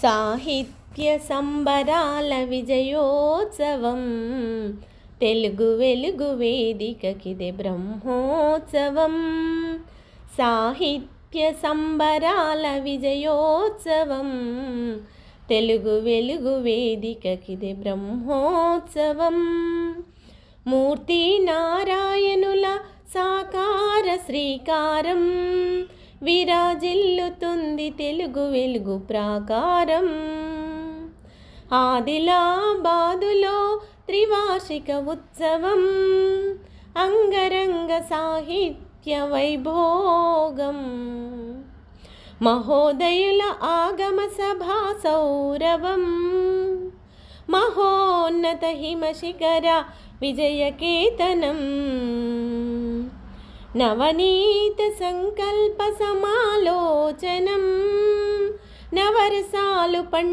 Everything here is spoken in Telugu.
సాహిత్య సంబరాల విజయోత్సవం తెలుగు వెలుగు వేదికకిదే బ్రహ్మోత్సవం. సాహిత్య సంబరాల విజయోత్సవం తెలుగు వెలుగు వేదికకిదే బ్రహ్మోత్సవం. మూర్తి నారాయణుల సాకార శ్రీకారం విరాజిల్లుతుంది తెలుగు వెలుగు ప్రాకారం. ఆదిలాబాదులో త్రివార్షిక ఉత్సవం అంగరంగ సాహిత్య వైభోగం. మహోదయుల ఆగమ సభా సౌరవం మహోన్నత హిమశిఖర విజయకేతనం. నవనీత సంకల్ప సమాలోచనం నవరసాలు